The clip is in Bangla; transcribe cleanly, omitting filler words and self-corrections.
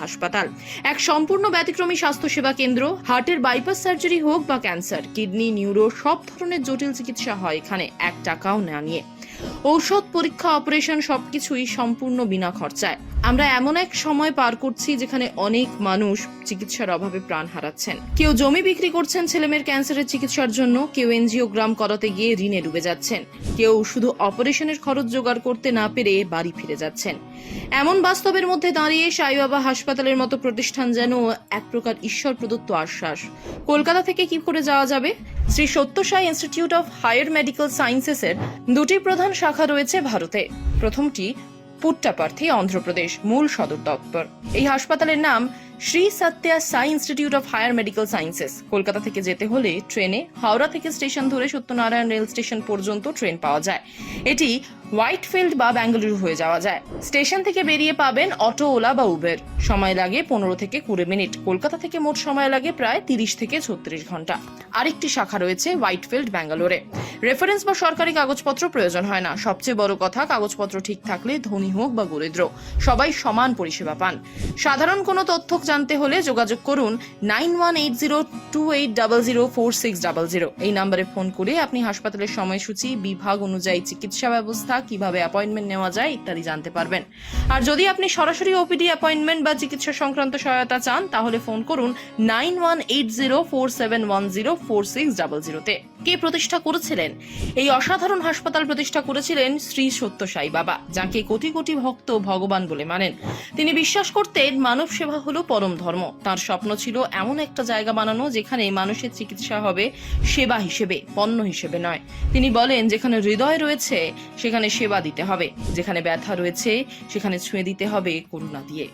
হাসপাতাল এক সম্পূর্ণ ব্যতিক্রমী স্বাস্থ্যসেবা কেন্দ্র। হার্টের বাইপাস সার্জারি হোক বা ক্যান্সার, কিডনি, নিউরো সব ধরনের জটিল চিকিৎসা হয় এখানে, 1 টাকাও না নিয়ে। ঔষধ, পরীক্ষা, অপারেশন সবকিছুই সম্পূর্ণ বিনা খরচায়। আমরা এমন এক সময় পার করছি যেখানে অনেক মানুষ চিকিৎসার অভাবে প্রাণ হারাচ্ছেন। কেউ জমি বিক্রি করছেন ছেলেমেয়ের ক্যান্সারের চিকিৎসার জন্য, কেউ এনজিওগ্রাম করাতে গিয়ে ঋণে ডুবে যাচ্ছেন, কেউ শুধু অপারেশনের খরচ জোগাড় করতে না পেরে বাড়ি ফিরে যাচ্ছেন। এমন বাস্তবের মধ্যে দাঁড়িয়ে সাই বাবা হাসপাতালের মতো প্রতিষ্ঠান যেন এক প্রকার ঈশ্বর প্রদত্ত আশ্বাস। কলকাতা থেকে কি করে যাওয়া যাবে? শ্রী সত্য সাই ইনস্টিটিউট অফ হায়ার মেডিকেল সায়েন্সেসের 2টি প্রধান শাখা রয়েছে ভারতে। প্রথমটি পুট্টাপার্থী, অন্ধ্রপ্রদেশ, মূল সদর দপ্তর। এই হাসপাতালের নাম Shri Sathya Sai institute of higher medical sciences. Kolkata থেকে যেতে হলে ট্রেনে হাওড়া থেকে স্টেশন ধরে সত্যনারায়ণ রেল স্টেশন পর্যন্ত ট্রেন পাওয়া যায়। এটি হোয়াইটফিল্ড বা বেঙ্গালুরু হয়ে যাওয়া যায়। স্টেশন থেকে বেরিয়ে পাবেন অটো, ওলা বা উবের। সময় লাগে 15 থেকে 20 মিনিট। কলকাতা থেকে মোট সময় লাগে প্রায় 30 থেকে 36 ঘন্টা। আরেকটি শাখা রয়েছে হোয়াইটফিল্ড, ব্যাঙ্গালোরে। রেফারেন্স বা সরকারি কাগজপত্র প্রয়োজন হয় না। সবচেয়ে বড় কথা, কাগজপত্র ঠিক থাকলে ধনী হোক বা দরিদ্র সবাই সমান পরিষেবা পান। সাধারণ কোনো তথ্য জানতে হলে যোগাযোগ করুন 918028004600। এই নম্বরে ফোন করে আপনি হাসপাতালের সময়সূচি, বিভাগ অনুযায়ী চিকিৎসা ব্যবস্থা, কিভাবে অ্যাপয়েন্টমেন্ট নেওয়া যায় ইত্যাদি জানতে পারবেন। আর যদি আপনি সরাসরি ওপিডি অ্যাপয়েন্টমেন্ট বা চিকিৎসা সংক্রান্ত সহায়তা চান তাহলে ফোন করুন 918047104600 কে প্রতিষ্ঠা করেছিলেন? এই অসাধারণ হাসপাতাল প্রতিষ্ঠা করেছিলেন শ্রী সত্য সাই বাবা, যাকে কোটি কোটি ভক্ত ভগবান বলে মানেন। তিনি বিশ্বাস করতেন মানব সেবা হলো পরম ধর্ম। তার স্বপ্ন ছিল এমন একটা জায়গা বানানো যেখানে মানুষের চিকিৎসা হবে সেবা হিসেবে, পণ্য হিসেবে নয়। তিনি বলেন, যেখানে হৃদয় রয়েছে সেখানে সেবা দিতে হবে, যেখানে ব্যথা রয়েছে সেখানে ছুঁয়ে দিতে হবে করুণা দিয়ে।